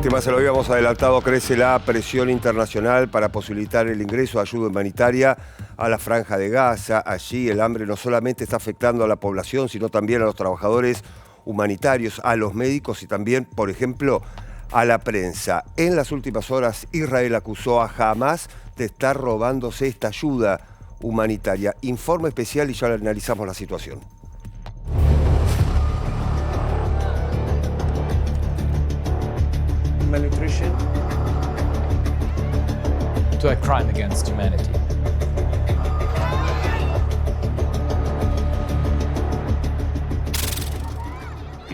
tema se lo habíamos adelantado, crece la presión internacional para posibilitar el ingreso de ayuda humanitaria a la Franja de Gaza. Allí el hambre no solamente está afectando a la población, sino también a los trabajadores humanitarios, a los médicos y también, por ejemplo, a la prensa. En las últimas horas, Israel acusó a Hamas de estar robándose esta ayuda humanitaria. Informe especial y ya analizamos la situación. Malnutrition to a crime against humanity.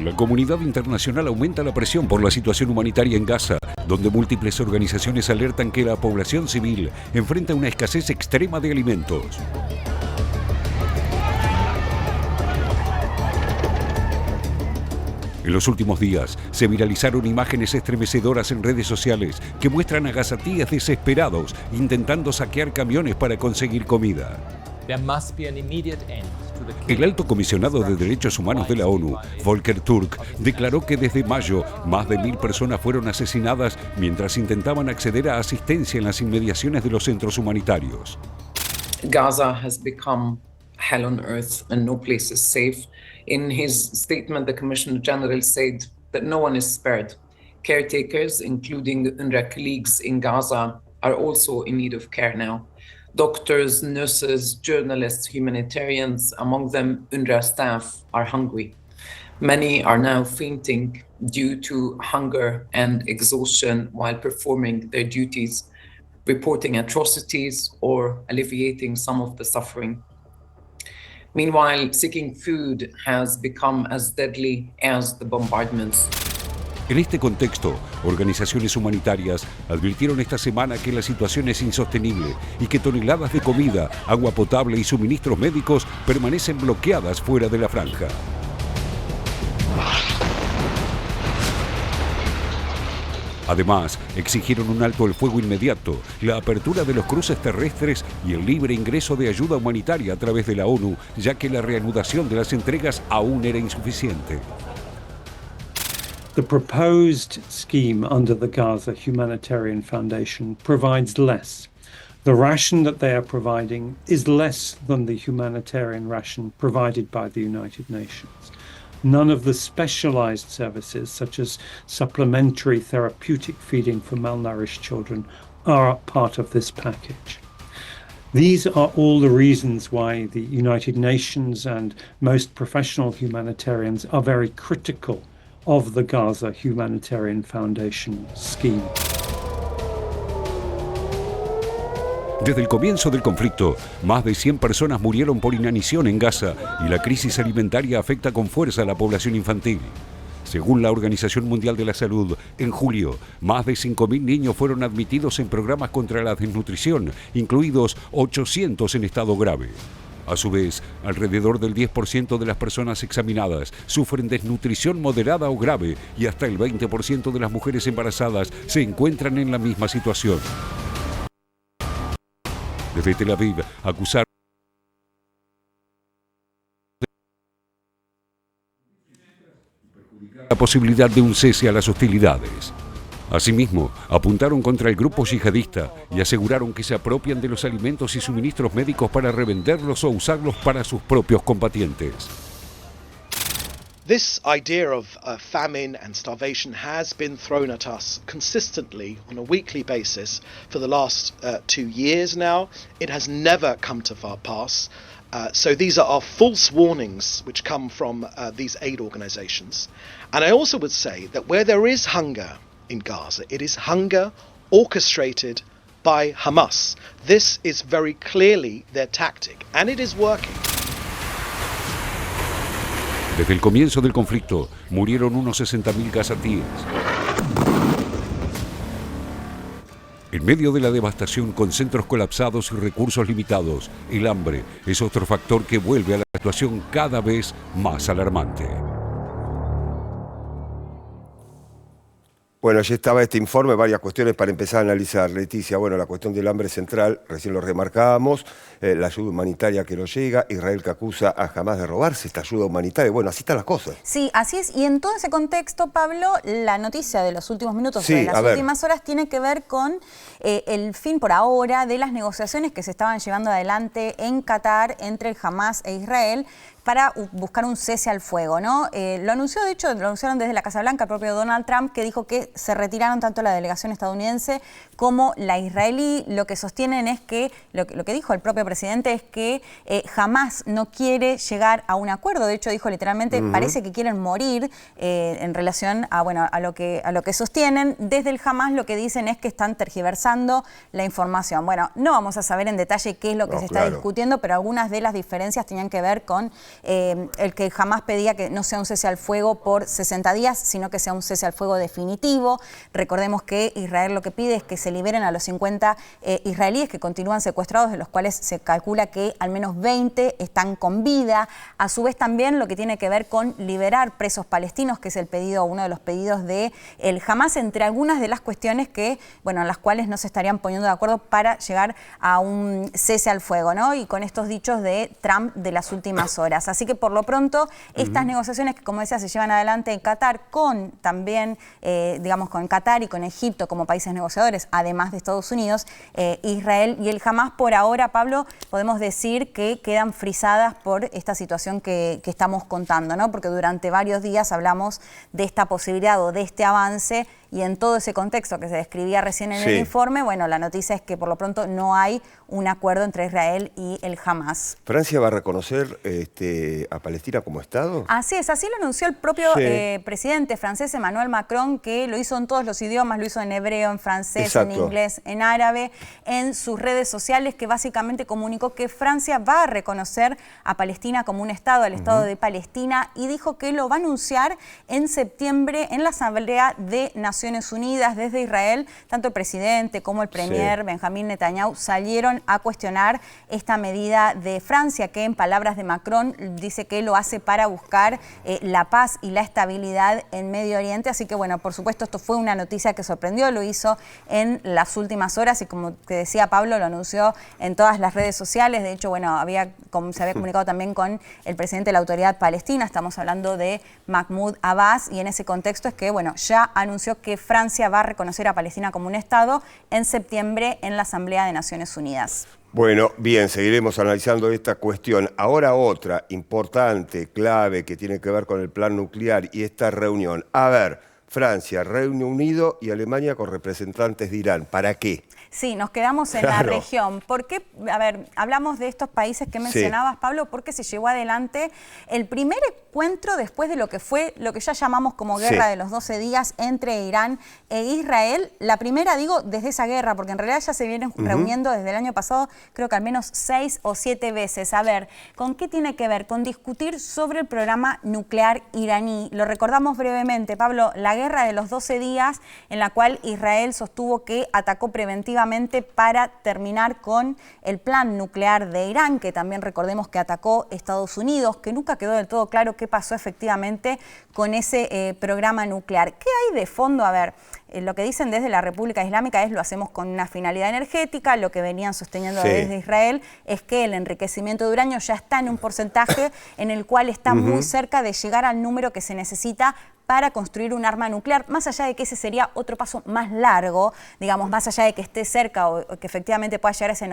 La comunidad internacional aumenta la presión por la situación humanitaria en Gaza, donde múltiples organizaciones alertan que la población civil enfrenta una escasez extrema de alimentos. En los últimos días se viralizaron imágenes estremecedoras en redes sociales que muestran a gazatíes desesperados intentando saquear camiones para conseguir comida. El alto comisionado de Derechos Humanos de la ONU, Volker Turk, declaró que desde mayo más de 1.000 personas fueron asesinadas mientras intentaban acceder a asistencia en las inmediaciones de los centros humanitarios. Gaza has become hell on earth and no place is safe. In his statement, the Commissioner General said that no one is spared. Caretakers, including UNRWA colleagues in Gaza, are also in need of care now. Doctors, nurses, journalists, humanitarians, among them UNRWA staff, are hungry. Many are now fainting due to hunger and exhaustion while performing their duties, reporting atrocities or alleviating some of the suffering. Meanwhile, seeking food has become as deadly as the bombardments. En este contexto, organizaciones humanitarias advirtieron esta semana que la situación es insostenible y que toneladas de comida, agua potable y suministros médicos permanecen bloqueadas fuera de la franja. Además, exigieron un alto el fuego inmediato, la apertura de los cruces terrestres y el libre ingreso de ayuda humanitaria a través de la ONU, ya que la reanudación de las entregas aún era insuficiente. The proposed scheme under the Gaza Humanitarian Foundation provides less. The ration that they are providing is less than the humanitarian ration provided by the United Nations. None of the specialized services, such as supplementary therapeutic feeding for malnourished children, are part of this package. These are all the reasons why the United Nations and most professional humanitarians are very critical of the Gaza Humanitarian Foundation scheme. Desde el comienzo del conflicto, más de 100 personas murieron por inanición en Gaza y la crisis alimentaria afecta con fuerza a la población infantil. Según la Organización Mundial de la Salud, en julio, más de 5.000 niños fueron admitidos en programas contra la desnutrición, incluidos 800 en estado grave. A su vez, alrededor del 10% de las personas examinadas sufren desnutrición moderada o grave y hasta el 20% de las mujeres embarazadas se encuentran en la misma situación. Desde Tel Aviv acusaron la posibilidad de un cese a las hostilidades. Asimismo, apuntaron contra el grupo yihadista y aseguraron que se apropian de los alimentos y suministros médicos para revenderlos o usarlos para sus propios combatientes. This idea of famine and starvation has been thrown at us consistently on a weekly basis for the last 2 years now. It has never come to pass. So these are false warnings which come from these aid organizations. And I also would say that where there is hunger in Gaza, it is hunger orchestrated by Hamas. This is very clearly their tactic, and it is working. Desde el comienzo del conflicto, murieron unos 60.000 gazatíes. En medio de la devastación, con centros colapsados y recursos limitados, el hambre es otro factor que vuelve a la situación cada vez más alarmante. Bueno, allí estaba este informe, varias cuestiones para empezar a analizar. Leticia, bueno, la cuestión del hambre central, recién lo remarcábamos, la ayuda humanitaria que no llega, Israel que acusa a Hamás de robarse esta ayuda humanitaria. Bueno, así están las cosas. Sí, así es. Y en todo ese contexto, Pablo, la noticia de los últimos minutos, Sí, de las a ver. últimas horas, tiene que ver con el fin por ahora de las negociaciones que se estaban llevando adelante en Qatar entre el Hamás e Israel para buscar un cese al fuego, ¿no? Lo anunció, de hecho, lo anunciaron desde la Casa Blanca el propio Donald Trump, que dijo que se retiraron tanto la delegación estadounidense como la israelí. Lo que sostienen es que, lo que dijo el propio presidente es que Hamás no quiere llegar a un acuerdo. De hecho, dijo literalmente, parece que quieren morir en relación a, bueno, a lo que sostienen. Desde el Hamás lo que dicen es que están tergiversando la información. Bueno, no vamos a saber en detalle qué es lo que se está discutiendo, pero algunas de las diferencias tenían que ver con el que Hamás pedía que no sea un cese al fuego por 60 días, sino que sea un cese al fuego definitivo. Recordemos que Israel lo que pide es que se liberen a los 50 israelíes que continúan secuestrados, de los cuales se calcula que al menos 20 están con vida. A su vez también lo que tiene que ver con liberar presos palestinos, que es el pedido, uno de los pedidos de el Hamás, entre algunas de las cuestiones que, bueno, en las cuales no se estarían poniendo de acuerdo para llegar a un cese al fuego, ¿no? Y con estos dichos de Trump de las últimas horas. Así que por lo pronto estas negociaciones que, como decía, se llevan adelante en Qatar con también, digamos, con Qatar y con Egipto como países negociadores, además de Estados Unidos, Israel y el Hamás, por ahora, Pablo, podemos decir que quedan frisadas por esta situación que estamos contando, ¿no? Porque durante varios días hablamos de esta posibilidad o de este avance, y en todo ese contexto que se describía recién en el informe, bueno, la noticia es que por lo pronto no hay un acuerdo entre Israel y el Hamás. ¿Francia va a reconocer a Palestina como Estado? Así es, así lo anunció el propio presidente francés Emmanuel Macron, que lo hizo en todos los idiomas, lo hizo en hebreo, en francés, en inglés, en árabe, en sus redes sociales, que básicamente comunicó que Francia va a reconocer a Palestina como un Estado, al Estado de Palestina, y dijo que lo va a anunciar en septiembre en la Asamblea de Naciones Unidas. Desde Israel, tanto el presidente como el premier Benjamín Netanyahu salieron a cuestionar esta medida de Francia, que en palabras de Macron dice que lo hace para buscar la paz y la estabilidad en Medio Oriente. Así que bueno, por supuesto esto fue una noticia que sorprendió, lo hizo en las últimas horas y como te decía Pablo, lo anunció en todas las redes sociales. De hecho, bueno, se había comunicado también con el presidente de la Autoridad Palestina, estamos hablando de Mahmoud Abbas, y en ese contexto es que, bueno, ya anunció que Francia va a reconocer a Palestina como un Estado en septiembre en la Asamblea de Naciones Unidas. Bueno, bien, seguiremos analizando esta cuestión. Ahora otra importante, clave, que tiene que ver con el plan nuclear y esta reunión. A ver, Francia, Reino Unido y Alemania con representantes de Irán. ¿Para qué? Sí, nos quedamos en la región. ¿Por qué? A ver, hablamos de estos países que mencionabas, Pablo, porque se llevó adelante el primer encuentro después de lo que fue, lo que ya llamamos como guerra de los 12 días entre Irán e Israel. La primera, digo, desde esa guerra, porque en realidad ya se vienen reuniendo desde el año pasado, creo que al menos 6 o 7 veces. A ver, ¿con qué tiene que ver? Con discutir sobre el programa nuclear iraní. Lo recordamos brevemente, Pablo, la guerra de los 12 días en la cual Israel sostuvo que atacó preventivamente para terminar con el plan nuclear de Irán, que también recordemos que atacó Estados Unidos, que nunca quedó del todo claro qué pasó efectivamente con ese programa nuclear. ¿Qué hay de fondo? A ver, lo que dicen desde la República Islámica es lo hacemos con una finalidad energética. Lo que venían sosteniendo desde Israel es que el enriquecimiento de uranio ya está en un porcentaje en el cual está muy cerca de llegar al número que se necesita para construir un arma nuclear, más allá de que ese sería otro paso más largo, digamos, más allá de que esté cerca o que efectivamente pueda llegar a ese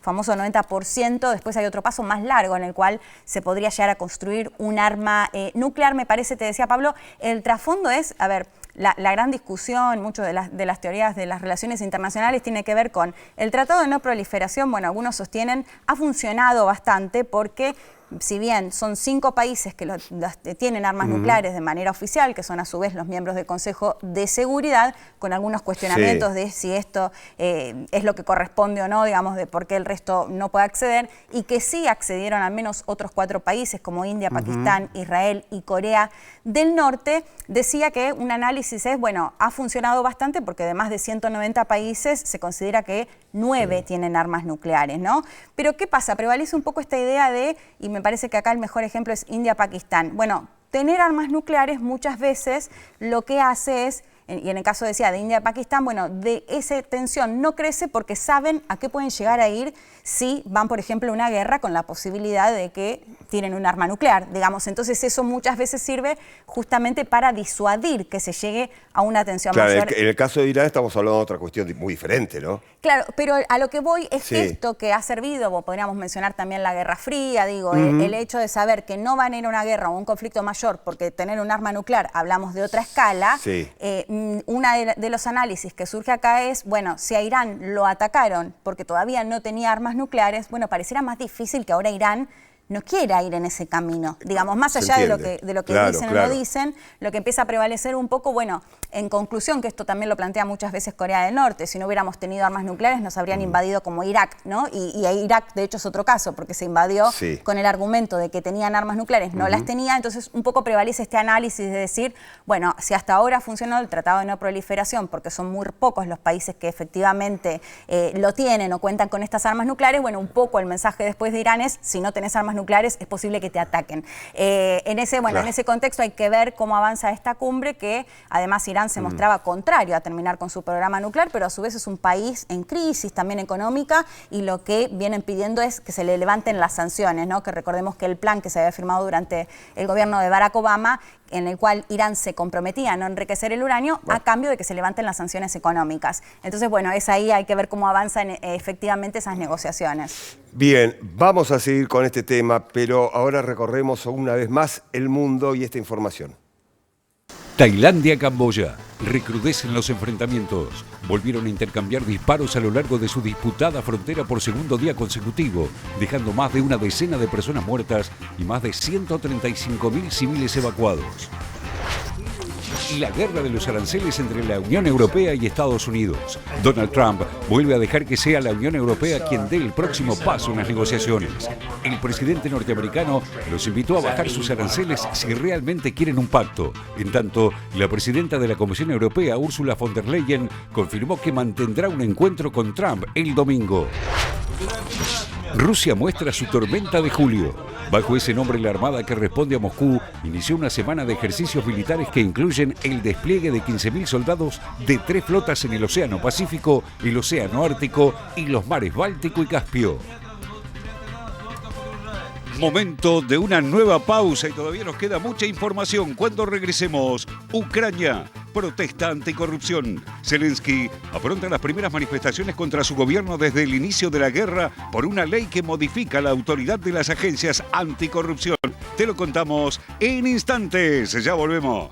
famoso 90%, después hay otro paso más largo en el cual se podría llegar a construir un arma nuclear. Me parece, te decía Pablo, el trasfondo es, a ver, la gran discusión, mucho de las teorías de las relaciones internacionales tiene que ver con el Tratado de No Proliferación. Bueno, algunos sostienen ha funcionado bastante porque si bien son 5 países que tienen armas nucleares de manera oficial, que son a su vez los miembros del Consejo de Seguridad, con algunos cuestionamientos de si esto es lo que corresponde o no, digamos, de por qué el resto no puede acceder, y que sí accedieron al menos otros 4 países como India, Pakistán, Israel y Corea del Norte, decía que un análisis es, bueno, ha funcionado bastante porque de más de 190 países se considera que 9 tienen armas nucleares, ¿no? Pero ¿qué pasa? Prevalece un poco esta idea de, y me parece que acá el mejor ejemplo es India-Pakistán. Bueno, tener armas nucleares muchas veces lo que hace es y en el caso, decía, de India y Pakistán, bueno, de esa tensión no crece porque saben a qué pueden llegar a ir si van, por ejemplo, a una guerra con la posibilidad de que tienen un arma nuclear, digamos. Entonces eso muchas veces sirve justamente para disuadir que se llegue a una tensión mayor. En el caso de Irán estamos hablando de otra cuestión muy diferente, ¿no? Claro, pero a lo que voy es que esto que ha servido, o podríamos mencionar también la Guerra Fría, digo, el hecho de saber que no van a ir a una guerra o un conflicto mayor porque tener un arma nuclear, hablamos de otra escala, una de los análisis que surge acá es, bueno, si a Irán lo atacaron porque todavía no tenía armas nucleares, bueno, pareciera más difícil que ahora Irán no quiera ir en ese camino. Digamos, más allá de lo que dicen o no dicen, lo que empieza a prevalecer un poco, bueno, en conclusión, que esto también lo plantea muchas veces Corea del Norte, si no hubiéramos tenido armas nucleares nos habrían invadido como Irak, ¿no? Y Irak, de hecho, es otro caso, porque se invadió con el argumento de que tenían armas nucleares, no las tenía, entonces un poco prevalece este análisis de decir, bueno, si hasta ahora funcionó el Tratado de No Proliferación, porque son muy pocos los países que efectivamente lo tienen o cuentan con estas armas nucleares, bueno, un poco el mensaje después de Irán es, si no tenés armas nucleares, es posible que te ataquen. En ese contexto hay que ver cómo avanza esta cumbre, que además Irán se mostraba contrario a terminar con su programa nuclear, pero a su vez es un país en crisis también económica, y lo que vienen pidiendo es que se le levanten las sanciones, ¿no? Que recordemos que el plan que se había firmado durante el gobierno de Barack Obama, en el cual Irán se comprometía a no enriquecer el uranio a cambio de que se levanten las sanciones económicas. Entonces, bueno, es ahí, hay que ver cómo avanzan efectivamente esas negociaciones. Bien, vamos a seguir con este tema, pero ahora recorremos una vez más el mundo y esta información. Tailandia-Camboya. Recrudecen los enfrentamientos. Volvieron a intercambiar disparos a lo largo de su disputada frontera por segundo día consecutivo, dejando más de una decena de personas muertas y más de 135.000 civiles evacuados. Y la guerra de los aranceles entre la Unión Europea y Estados Unidos. Donald Trump vuelve a dejar que sea la Unión Europea quien dé el próximo paso en las negociaciones. El presidente norteamericano los invitó a bajar sus aranceles si realmente quieren un pacto. En tanto, la presidenta de la Comisión Europea, Ursula von der Leyen, confirmó que mantendrá un encuentro con Trump el domingo. Rusia muestra su tormenta de julio. Bajo ese nombre, la armada que responde a Moscú inició una semana de ejercicios militares que incluyen el despliegue de 15.000 soldados de 3 flotas en el Océano Pacífico, el Océano Ártico y los mares Báltico y Caspio. Momento de una nueva pausa y todavía nos queda mucha información. Cuando regresemos, Ucrania protesta anticorrupción. Zelensky afronta las primeras manifestaciones contra su gobierno desde el inicio de la guerra por una ley que modifica la autoridad de las agencias anticorrupción. Te lo contamos en instantes. Ya volvemos.